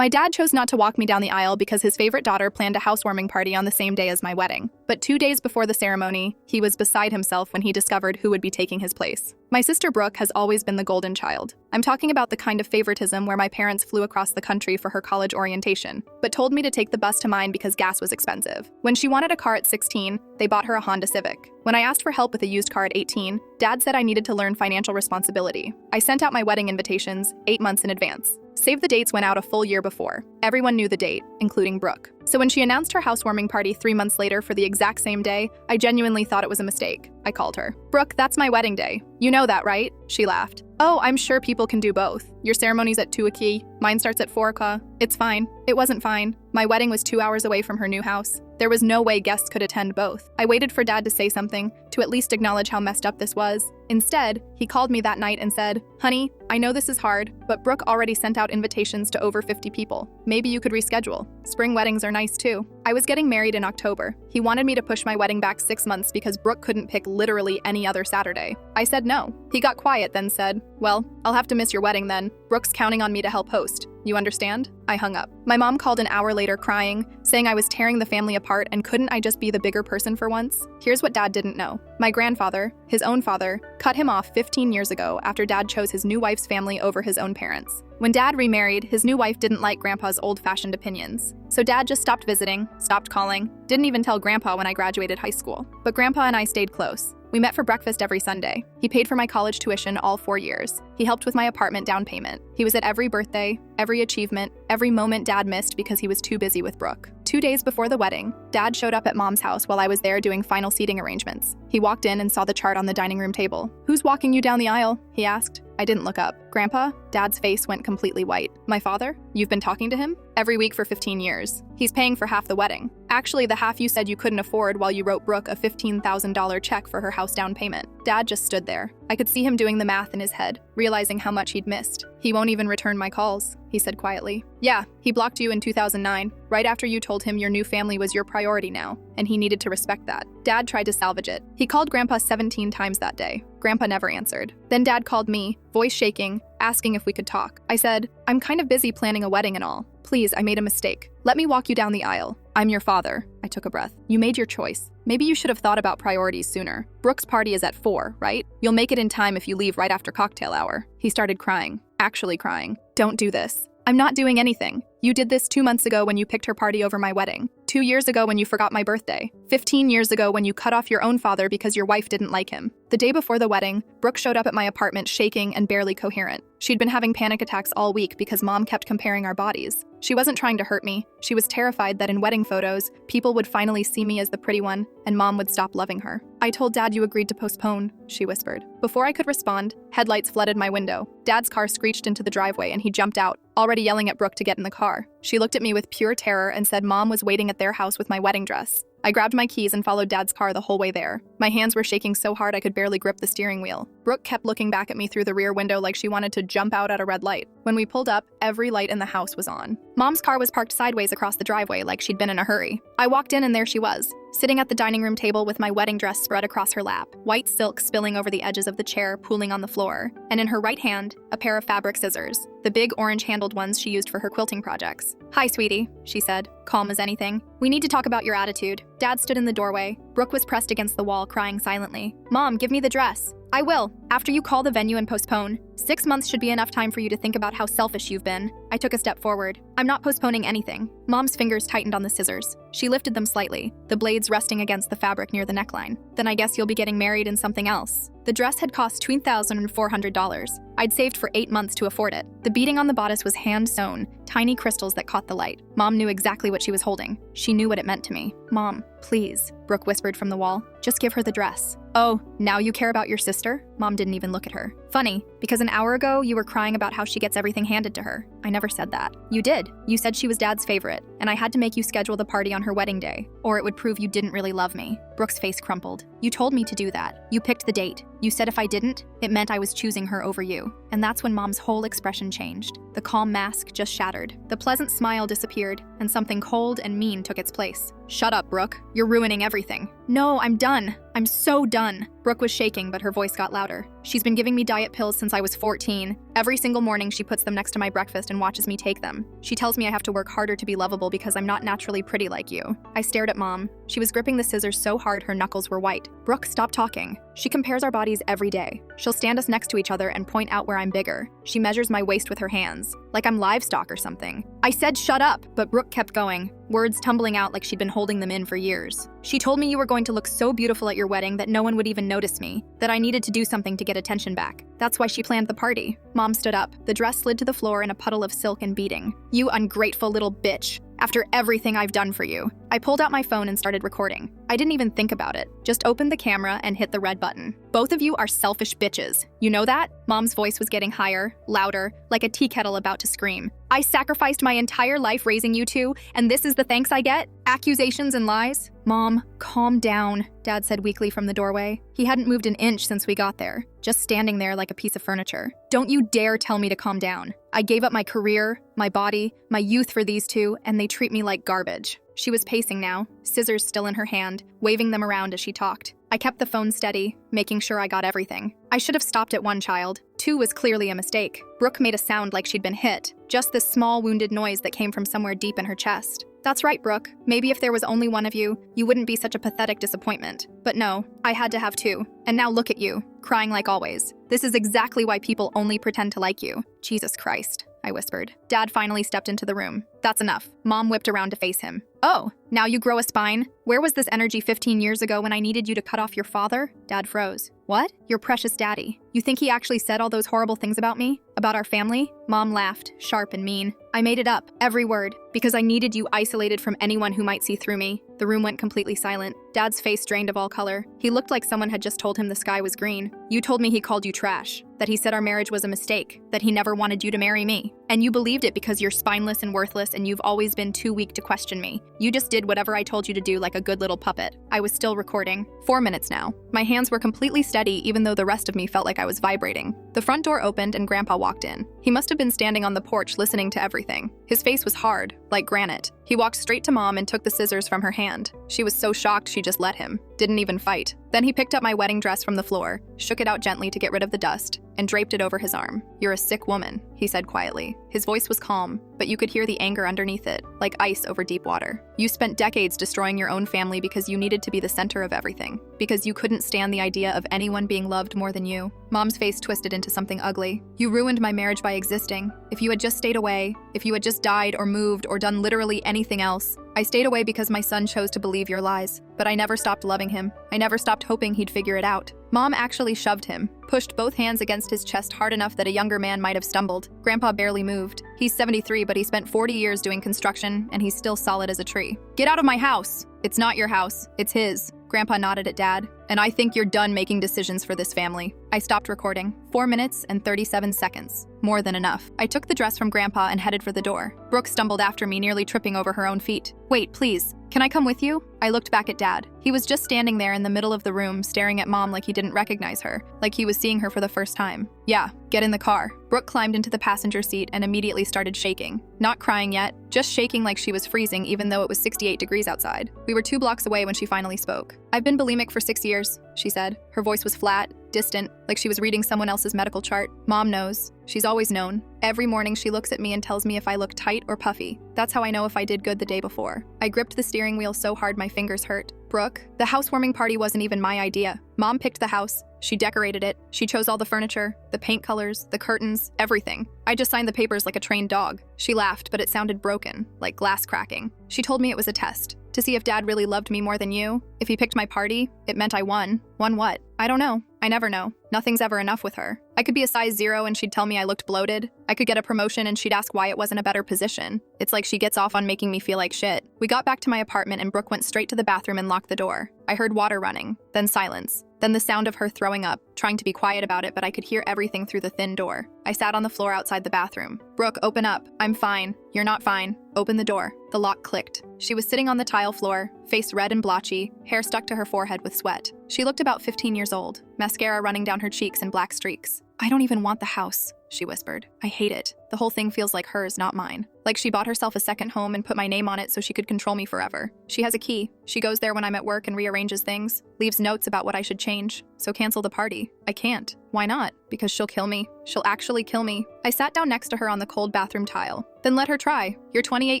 My dad chose not to walk me down the aisle because his favorite daughter planned a housewarming party on the same day as my wedding. But 2 days before the ceremony, he was beside himself when he discovered who would be taking his place. My sister Brooke has always been the golden child. I'm talking about the kind of favoritism where my parents flew across the country for her college orientation, but told me to take the bus to mine because gas was expensive. When she wanted a car at 16, they bought her a Honda Civic. When I asked for help with a used car at 18, Dad said I needed to learn financial responsibility. I sent out my wedding invitations 8 months in advance. Save the Dates went out a full year before. Everyone knew the date, including Brooke. So when she announced her housewarming party 3 months later for the exact same day, I genuinely thought it was a mistake. I called her. "Brooke, that's my wedding day. You know that, right?" She laughed. "Oh, I'm sure people can do both. Your ceremony's at 2 o'clock, mine starts at 4 o'clock. It's fine." It wasn't fine. My wedding was 2 hours away from her new house. There was no way guests could attend both. I waited for Dad to say something, to at least acknowledge how messed up this was. Instead, he called me that night and said, "Honey, I know this is hard, but Brooke already sent out invitations to over 50 people. Maybe you could reschedule. Spring weddings are nice too." I was getting married in October. He wanted me to push my wedding back 6 months because Brooke couldn't pick literally any other Saturday. I said no. He got quiet, then said, "Well, I'll have to miss your wedding then. Brooke's counting on me to help host. You understand?" I hung up. My mom called an hour later crying, saying I was tearing the family apart and couldn't I just be the bigger person for once? Here's what Dad didn't know. My grandfather, his own father, cut him off 15 years ago after Dad chose his new wife's family over his own parents. When Dad remarried, his new wife didn't like Grandpa's old-fashioned opinions. So Dad just stopped visiting, stopped calling, didn't even tell Grandpa when I graduated high school. But Grandpa and I stayed close. We met for breakfast every Sunday. He paid for my college tuition all 4 years. He helped with my apartment down payment. He was at every birthday, every achievement, every moment Dad missed because he was too busy with Brooke. 2 days before the wedding, Dad showed up at Mom's house while I was there doing final seating arrangements. He walked in and saw the chart on the dining room table. "Who's walking you down the aisle?" he asked. I didn't look up. "Grandpa?" Dad's face went completely white. "My father? You've been talking to him?" "Every week for 15 years. He's paying for half the wedding. Actually, the half you said you couldn't afford while you wrote Brooke a $15,000 check for her house down payment." Dad just stood there. I could see him doing the math in his head, realizing how much he'd missed. "He won't even return my calls," he said quietly. "Yeah, he blocked you in 2009, right after you told him your new family was your priority now, and he needed to respect that." Dad tried to salvage it. He called Grandpa 17 times that day. Grandpa never answered. Then Dad called me, voice shaking, asking if we could talk. I said, "I'm kind of busy planning a wedding and all. Please, I made a mistake. Let me walk you down the aisle. I'm your father." I took a breath. "You made your choice. Maybe you should have thought about priorities sooner. Brooke's party is at 4, right? You'll make it in time if you leave right after cocktail hour." He started crying, actually crying. "Don't do this. I'm not doing anything. You did this 2 months ago when you picked her party over my wedding. 2 years ago when you forgot my birthday. 15 years ago when you cut off your own father because your wife didn't like him." The day before the wedding, Brooke showed up at my apartment shaking and barely coherent. She'd been having panic attacks all week because Mom kept comparing our bodies. She wasn't trying to hurt me. She was terrified that in wedding photos, people would finally see me as the pretty one, and Mom would stop loving her. "I told Dad you agreed to postpone," she whispered. Before I could respond, headlights flooded my window. Dad's car screeched into the driveway and he jumped out, already yelling at Brooke to get in the car. She looked at me with pure terror and said Mom was waiting at their house with my wedding dress. I grabbed my keys and followed Dad's car the whole way there. My hands were shaking so hard I could barely grip the steering wheel. Brooke kept looking back at me through the rear window like she wanted to jump out at a red light. When we pulled up, every light in the house was on. Mom's car was parked sideways across the driveway like she'd been in a hurry. I walked in and there she was, sitting at the dining room table with my wedding dress spread across her lap, white silk spilling over the edges of the chair pooling on the floor, and in her right hand, a pair of fabric scissors, the big orange-handled ones she used for her quilting projects. "Hi, sweetie," she said, calm as anything. "We need to talk about your attitude." Dad stood in the doorway. Brooke was pressed against the wall, crying silently. "Mom, give me the dress." "I will, after you call the venue and postpone. 6 months should be enough time for you to think about how selfish you've been." I took a step forward. "I'm not postponing anything." Mom's fingers tightened on the scissors. She lifted them slightly, the blades resting against the fabric near the neckline. "Then I guess you'll be getting married in something else." The dress had cost $2,400. I'd saved for 8 months to afford it. The beading on the bodice was hand-sewn, tiny crystals that caught the light. Mom knew exactly what she was holding. She knew what it meant to me. "Mom, please," Brooke whispered from the wall. "Just give her the dress." "Oh, now you care about your sister?" Mom didn't even look at her. "Funny, because an hour ago you were crying about how she gets everything handed to her." "I never said that." "You did. You said she was Dad's favorite, and I had to make you schedule the party on her wedding day, or it would prove you didn't really love me." Brooke's face crumpled. "You told me to do that. You picked the date. You said if I didn't, it meant I was choosing her over you." And that's when Mom's whole expression changed. The calm mask just shattered. The pleasant smile disappeared, and something cold and mean took its place. "Shut up, Brooke. You're ruining everything." "No, I'm done. I'm so done." Brooke was shaking, but her voice got louder. "She's been giving me diet pills since I was 14. Every single morning, she puts them next to my breakfast and watches me take them. She tells me I have to work harder to be lovable because I'm not naturally pretty like you. I stared at Mom. She was gripping the scissors so hard her knuckles were white. Brooke, stop talking. She compares our bodies every day. She'll stand us next to each other and point out where I'm bigger. She measures my waist with her hands, like I'm livestock or something. I said shut up, but Brooke kept going, words tumbling out like she'd been holding them in for years. She told me you were going to look so beautiful at your wedding that no one would even notice me, that I needed to do something to get attention back. That's why she planned the party. Mom stood up. The dress slid to the floor in a puddle of silk and beading. You ungrateful little bitch. After everything I've done for you. I pulled out my phone and started recording. I didn't even think about it. Just opened the camera and hit the red button. Both of you are selfish bitches. You know that? Mom's voice was getting higher, louder, like a tea kettle about to scream. I sacrificed my entire life raising you two, and this is the thanks I get? Accusations and lies? Mom, calm down, Dad said weakly from the doorway. He hadn't moved an inch since we got there, just standing there like a piece of furniture. Don't you dare tell me to calm down. I gave up my career, my body, my youth for these two, and they treat me like garbage. She was pacing now, scissors still in her hand, waving them around as she talked. I kept the phone steady, making sure I got everything. I should have stopped at one child. Two was clearly a mistake. Brooke made a sound like she'd been hit, just this small wounded noise that came from somewhere deep in her chest. That's right, Brooke. Maybe if there was only one of you, you wouldn't be such a pathetic disappointment. But no, I had to have two. And now look at you, crying like always. This is exactly why people only pretend to like you. Jesus Christ, I whispered. Dad finally stepped into the room. That's enough. Mom whipped around to face him. Oh, now you grow a spine? Where was this energy 15 years ago when I needed you to cut off your father? Dad froze. What? Your precious daddy. You think he actually said all those horrible things about me? About our family? Mom laughed, sharp and mean. I made it up, every word, because I needed you isolated from anyone who might see through me. The room went completely silent. Dad's face drained of all color. He looked like someone had just told him the sky was green. You told me he called you trash, that he said our marriage was a mistake, that he never wanted you to marry me. And you believed it because you're spineless and worthless and you've always been too weak to question me. You just did whatever I told you to do like a good little puppet. I was still recording. 4 minutes now. My hands were completely steady even though the rest of me felt like I was vibrating. The front door opened and Grandpa walked in. He must have been standing on the porch listening to everything. His face was hard, like granite. He walked straight to Mom and took the scissors from her hand. She was so shocked she just let him. Didn't even fight. Then he picked up my wedding dress from the floor, shook it out gently to get rid of the dust, and draped it over his arm. You're a sick woman, he said quietly. His voice was calm, but you could hear the anger underneath it, like ice over deep water. You spent decades destroying your own family because you needed to be the center of everything, because you couldn't stand the idea of anyone being loved more than you. Mom's face twisted into something ugly. You ruined my marriage by existing. If you had just stayed away, if you had just died or moved or done literally anything else. I stayed away because my son chose to believe your lies, but I never stopped loving him. I never stopped hoping he'd figure it out. Mom actually shoved him, pushed both hands against his chest hard enough that a younger man might have stumbled. Grandpa barely moved. He's 73, but he spent 40 years doing construction, and he's still solid as a tree. Get out of my house! It's not your house, it's his. Grandpa nodded at Dad. And I think you're done making decisions for this family. I stopped recording. 4 minutes and 37 seconds. More than enough. I took the dress from Grandpa and headed for the door. Brooke stumbled after me, nearly tripping over her own feet. Wait, please. Can I come with you? I looked back at Dad. He was just standing there in the middle of the room, staring at Mom like he didn't recognize her, like he was seeing her for the first time. Yeah, get in the car. Brooke climbed into the passenger seat and immediately started shaking. Not crying yet, just shaking like she was freezing even though it was 68 degrees outside. We were 2 blocks away when she finally spoke. I've been bulimic for 6 years, she said. Her voice was flat, distant, like she was reading someone else's medical chart. Mom knows. She's always known. Every morning she looks at me and tells me if I look tight or puffy. That's how I know if I did good the day before. I gripped the steering wheel so hard my fingers hurt. Brooke, the housewarming party wasn't even my idea. Mom picked the house. She decorated it. She chose all the furniture, the paint colors, the curtains, everything. I just signed the papers like a trained dog. She laughed, but it sounded broken, like glass cracking. She told me it was a test, to see if Dad really loved me more than you. If he picked my party, it meant I won. Won what? I don't know. I never know. Nothing's ever enough with her. I could be a size 0 and she'd tell me I looked bloated. I could get a promotion and she'd ask why it wasn't a better position. It's like she gets off on making me feel like shit. We got back to my apartment and Brooke went straight to the bathroom and locked the door. I heard water running, then silence. Then the sound of her throwing up, trying to be quiet about it, but I could hear everything through the thin door. I sat on the floor outside the bathroom. Brooke, open up. I'm fine. You're not fine. Open the door. The lock clicked. She was sitting on the tile floor, face red and blotchy, hair stuck to her forehead with sweat. She looked about 15 years old, mascara running down her cheeks in black streaks. I don't even want the house, she whispered. I hate it. The whole thing feels like hers, not mine. Like she bought herself a second home and put my name on it so she could control me forever. She has a key. She goes there when I'm at work and rearranges things, leaves notes about what I should change. So cancel the party. I can't. Why not? Because she'll kill me. She'll actually kill me. I sat down next to her on the cold bathroom tile. Then let her try. You're 28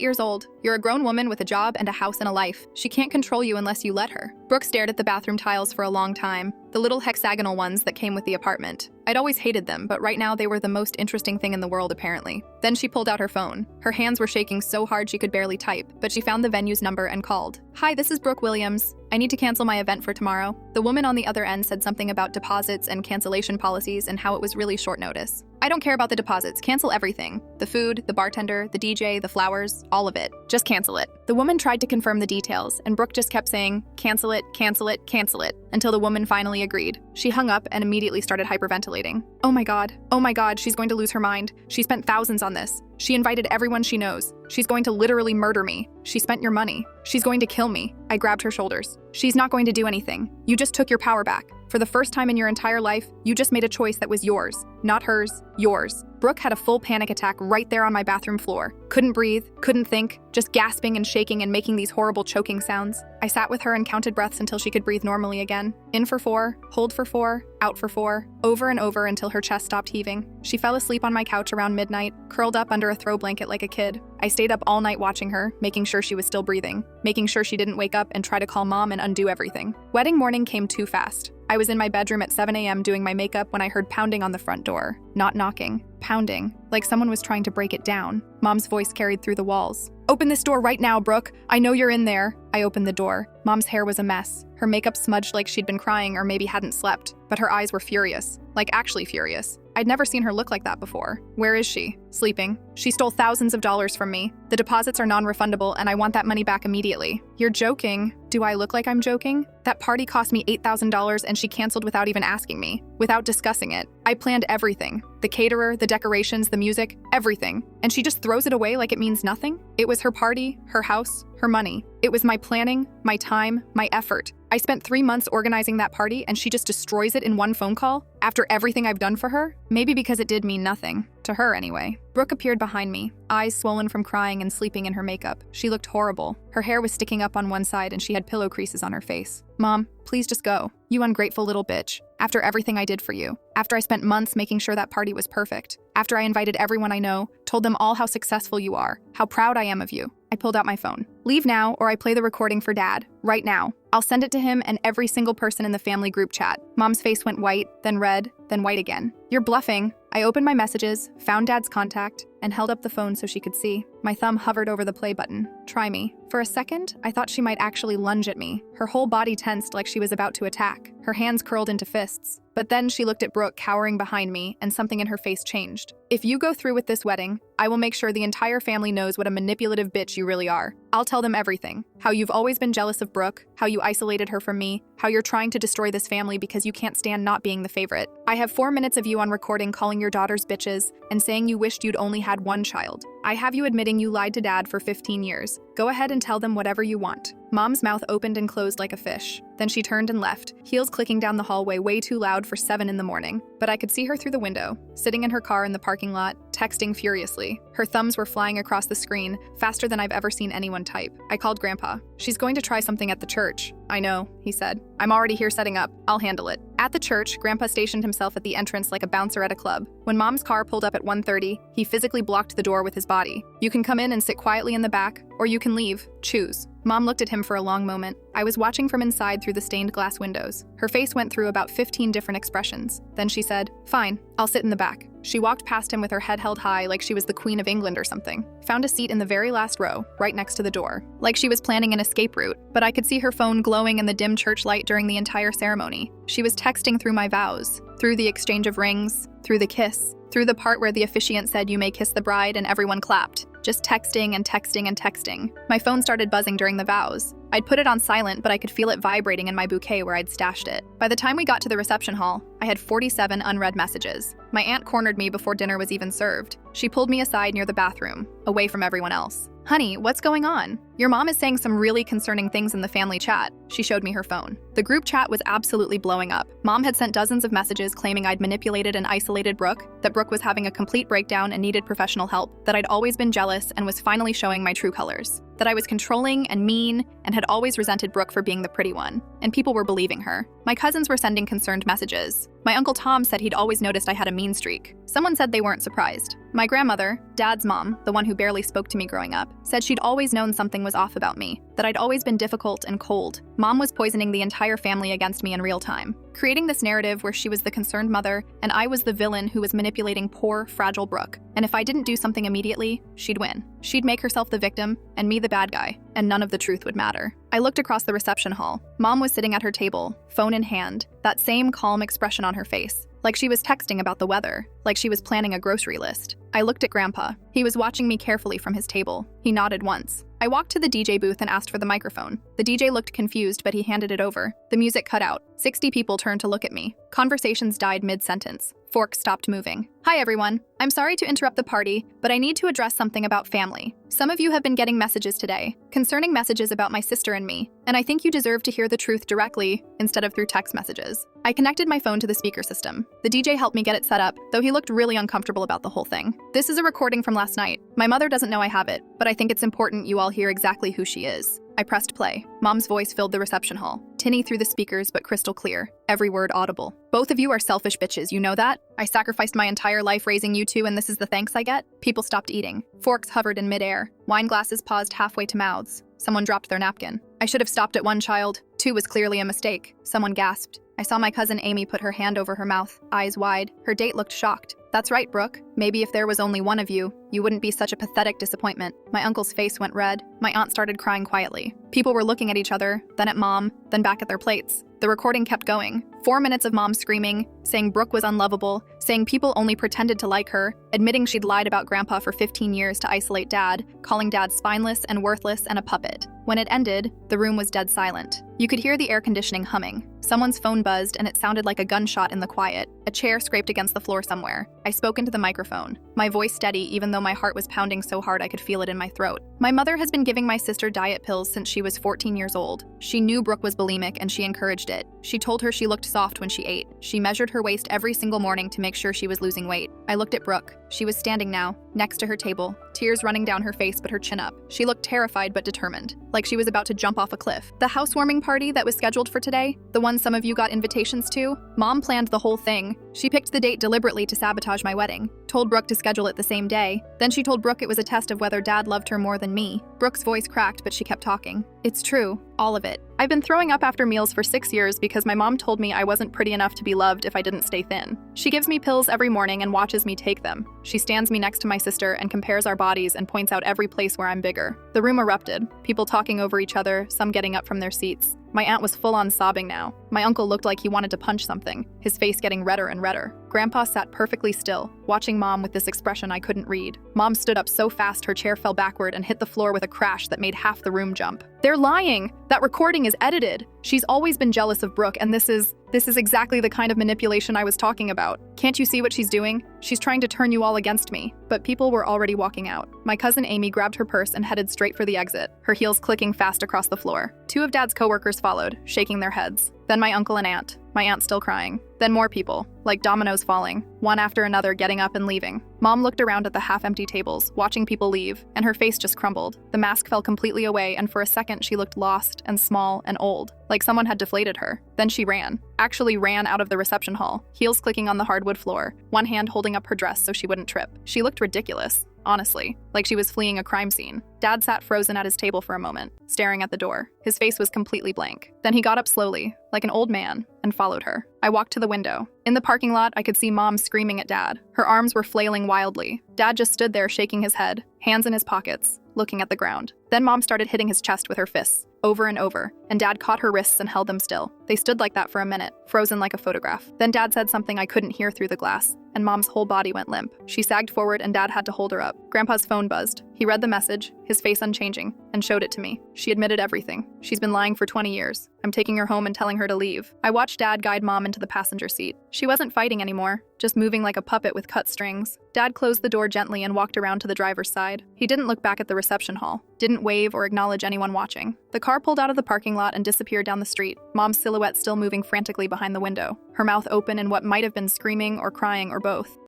years old. You're a grown woman with a job and a house and a life. She can't control you unless you let her. Brooke stared at the bathroom tiles for a long time, the little hexagonal ones that came with the apartment. I'd always hated them, but right now they were the most interesting thing in the world, apparently. Then she pulled out her phone. Her hands were shaking so hard she could barely type, but she found the venue's number and called. Hi, this is Brooke Williams. I need to cancel my event for tomorrow. The woman on the other end said something about deposits and cancellation policies and how it was really short notice. I don't care about the deposits. Cancel everything. The food, the bartender, the DJ, the flowers, all of it. Just cancel it. The woman tried to confirm the details, and Brooke just kept saying, cancel it, cancel it, cancel it, until the woman finally agreed. She hung up and immediately started hyperventilating. Oh my God, she's going to lose her mind. She spent thousands on this. She invited everyone she knows. She's going to literally murder me. She spent your money. She's going to kill me. I grabbed her shoulders. She's not going to do anything. You just took your power back. For the first time in your entire life, you just made a choice that was yours. Not hers, yours. Brooke had a full panic attack right there on my bathroom floor. Couldn't breathe, couldn't think, just gasping and shaking and making these horrible choking sounds. I sat with her and counted breaths until she could breathe normally again. In for 4, hold for 4, out for 4, over and over until her chest stopped heaving. She fell asleep on my couch around midnight, curled up under a throw blanket like a kid. I stayed up all night watching her, making sure she was still breathing, making sure she didn't wake up and try to call mom and undo everything. Wedding morning came too fast. I was in my bedroom at 7 a.m. doing my makeup when I heard pounding on the front door. Not knocking, pounding, like someone was trying to break it down. Mom's voice carried through the walls. Open this door right now, Brooke. I know you're in there. I opened the door. Mom's hair was a mess. Her makeup smudged like she'd been crying or maybe hadn't slept, but her eyes were furious, like actually furious. I'd never seen her look like that before. Where is she? Sleeping. She stole thousands of dollars from me. The deposits are non-refundable and I want that money back immediately. You're joking. Do I look like I'm joking? That party cost me $8,000 and she canceled without even asking me, without discussing it. I planned everything. The caterer, the decorations, the music, everything. And she just throws it away like it means nothing? It was her party, her house, her money. It was my planning, my time, my effort. I spent 3 months organizing that party and she just destroys it in one phone call? After everything I've done for her? Maybe because it did mean nothing. To her, anyway. Brooke appeared behind me, eyes swollen from crying and sleeping in her makeup. She looked horrible. Her hair was sticking up on one side and she had pillow creases on her face. Mom, please just go. You ungrateful little bitch. After everything I did for you. After I spent months making sure that party was perfect. After I invited everyone I know, told them all how successful you are, how proud I am of you. I pulled out my phone. Leave now or I play the recording for Dad. Right now. I'll send it to him and every single person in the family group chat. Mom's face went white, then red, then white again. You're bluffing. I opened my messages, found Dad's contact, and held up the phone so she could see. My thumb hovered over the play button. Try me. For a second, I thought she might actually lunge at me. Her whole body tensed like she was about to attack. Her hands curled into fists. But then she looked at Brooke cowering behind me, and something in her face changed. If you go through with this wedding, I will make sure the entire family knows what a manipulative bitch you really are. I'll tell them everything. How you've always been jealous of Brooke, how you isolated her from me, how you're trying to destroy this family because you can't stand not being the favorite. I have 4 minutes of you on recording calling your daughters bitches and saying you wished you'd only had one child. I have you admitting you lied to Dad for 15 years. Go ahead and tell them whatever you want. Mom's mouth opened and closed like a fish. Then she turned and left, heels clicking down the hallway way too loud for 7 in the morning. But I could see her through the window, sitting in her car in the parking lot, texting furiously. Her thumbs were flying across the screen, faster than I've ever seen anyone type. I called Grandpa. She's going to try something at the church. I know, he said. I'm already here setting up. I'll handle it. At the church, Grandpa stationed himself at the entrance like a bouncer at a club. When Mom's car pulled up at 1:30, he physically blocked the door with his body. You can come in and sit quietly in the back, or you can leave. Choose. Mom looked at him for a long moment. I was watching from inside through the stained glass windows. Her face went through about 15 different expressions. Then she said, "Fine, I'll sit in the back." She walked past him with her head held high like she was the Queen of England or something. Found a seat in the very last row, right next to the door. Like she was planning an escape route, but I could see her phone glowing in the dim church light during the entire ceremony. She was texting through my vows, through the exchange of rings, through the kiss, through the part where the officiant said you may kiss the bride and everyone clapped. Just texting and texting and texting. My phone started buzzing during the vows. I'd put it on silent, but I could feel it vibrating in my bouquet where I'd stashed it. By the time we got to the reception hall, I had 47 unread messages. My aunt cornered me before dinner was even served. She pulled me aside near the bathroom, away from everyone else. "Honey, what's going on? "Your mom is saying some really concerning things in the family chat." She showed me her phone. The group chat was absolutely blowing up. Mom had sent dozens of messages claiming I'd manipulated and isolated Brooke, that Brooke was having a complete breakdown and needed professional help, that I'd always been jealous and was finally showing my true colors, that I was controlling and mean and had always resented Brooke for being the pretty one. And people were believing her. My cousins were sending concerned messages. My Uncle Tom said he'd always noticed I had a mean streak. Someone said they weren't surprised. My grandmother, Dad's mom, the one who barely spoke to me growing up, said she'd always known something was off about me, that I'd always been difficult and cold. Mom was poisoning the entire family against me in real time, creating this narrative where she was the concerned mother and I was the villain who was manipulating poor, fragile Brooke. And if I didn't do something immediately, she'd win. She'd make herself the victim and me the bad guy, and none of the truth would matter. I looked across the reception hall. Mom was sitting at her table, phone in hand, that same calm expression on her face, like she was texting about the weather, like she was planning a grocery list. I looked at Grandpa. He was watching me carefully from his table. He nodded once. I walked to the DJ booth and asked for the microphone. The DJ looked confused, but he handed it over. The music cut out. 60 people turned to look at me. Conversations died mid-sentence. Forks stopped moving. "Hi everyone. I'm sorry to interrupt the party, but I need to address something about family. Some of you have been getting messages today, concerning messages about my sister and me, and I think you deserve to hear the truth directly instead of through text messages." I connected my phone to the speaker system. The DJ helped me get it set up, though he looked really uncomfortable about the whole thing. "This is a recording from last night. My mother doesn't know I have it, but I think it's important you all hear exactly who she is." I pressed play. Mom's voice filled the reception hall, tinny through the speakers but crystal clear, every word audible. "Both of you are selfish bitches, you know that? I sacrificed my entire life raising you two and this is the thanks I get?" People stopped eating. Forks hovered in midair. Wine glasses paused halfway to mouths. Someone dropped their napkin. "I should have stopped at one child. Two was clearly a mistake." Someone gasped. I saw my cousin Amy put her hand over her mouth, eyes wide. Her date looked shocked. "That's right, Brooke. Maybe if there was only one of you, you wouldn't be such a pathetic disappointment." My uncle's face went red. My aunt started crying quietly. People were looking at each other, then at Mom, then back at their plates. The recording kept going. 4 minutes of Mom screaming, saying Brooke was unlovable, saying people only pretended to like her, admitting she'd lied about Grandpa for 15 years to isolate Dad, calling Dad spineless and worthless and a puppet. When it ended, the room was dead silent. You could hear the air conditioning humming. Someone's phone buzzed and it sounded like a gunshot in the quiet. A chair scraped against the floor somewhere. I spoke into the microphone, my voice steady even though my heart was pounding so hard I could feel it in my throat. "My mother has been giving my sister diet pills since she was 14 years old. She knew Brooke was bulimic and she encouraged it. She told her she looked soft when she ate. She measured her waist every single morning to make sure she was losing weight." I looked at Brooke. She was standing now, next to her table, tears running down her face but her chin up. She looked terrified but determined, like she was about to jump off a cliff. "The housewarming party that was scheduled for today, the one some of you got invitations to, Mom planned the whole thing. She picked the date deliberately to sabotage my wedding, told Brooke to schedule it the same day. Then she told Brooke it was a test of whether Dad loved her more than me." Brooke's voice cracked but she kept talking. "It's true, all of it. I've been throwing up after meals for 6 years because my mom told me I wasn't pretty enough to be loved if I didn't stay thin. She gives me pills every morning and watches me take them. She stands me next to my sister and compares our bodies and points out every place where I'm bigger." The room erupted, people talking over each other, some getting up from their seats. My aunt was full-on sobbing now. My uncle looked like he wanted to punch something, his face getting redder and redder. Grandpa sat perfectly still, watching Mom with this expression I couldn't read. Mom stood up so fast her chair fell backward and hit the floor with a crash that made half the room jump. "They're lying! That recording is edited! She's always been jealous of Brooke, and this is exactly the kind of manipulation I was talking about. Can't you see what she's doing? She's trying to turn you all against me." But people were already walking out. My cousin Amy grabbed her purse and headed straight for the exit, her heels clicking fast across the floor. 2 of Dad's coworkers followed, shaking their heads. Then my uncle and aunt, my aunt still crying. Then more people, like dominoes falling, one after another getting up and leaving. Mom looked around at the half-empty tables, watching people leave, and her face just crumbled. The mask fell completely away, and for a second she looked lost and small and old, like someone had deflated her. Then she ran. Actually ran out of the reception hall, heels clicking on the hardwood floor, one hand holding up her dress so she wouldn't trip. She looked ridiculous. Honestly, like she was fleeing a crime scene. Dad sat frozen at his table for a moment, staring at the door. His face was completely blank. Then he got up slowly, like an old man, and followed her. I walked to the window. In the parking lot, I could see Mom screaming at Dad. Her arms were flailing wildly. Dad just stood there shaking his head, hands in his pockets, looking at the ground. Then Mom started hitting his chest with her fists, over and over, and Dad caught her wrists and held them still. They stood like that for a minute, frozen like a photograph. Then Dad said something I couldn't hear through the glass, and Mom's whole body went limp. She sagged forward and Dad had to hold her up. Grandpa's phone buzzed. He read the message, his face unchanging. and showed it to me. She admitted everything. She's been lying for 20 years. I'm taking her home and telling her to leave. I watched Dad guide Mom into the passenger seat. She wasn't fighting anymore, just moving like a puppet with cut strings. Dad closed the door gently and walked around to the driver's side. He didn't look back at the reception hall, didn't wave or acknowledge anyone watching. The car pulled out of the parking lot and disappeared down the street, Mom's silhouette still moving frantically behind the window, her mouth open in what might have been screaming or crying or both.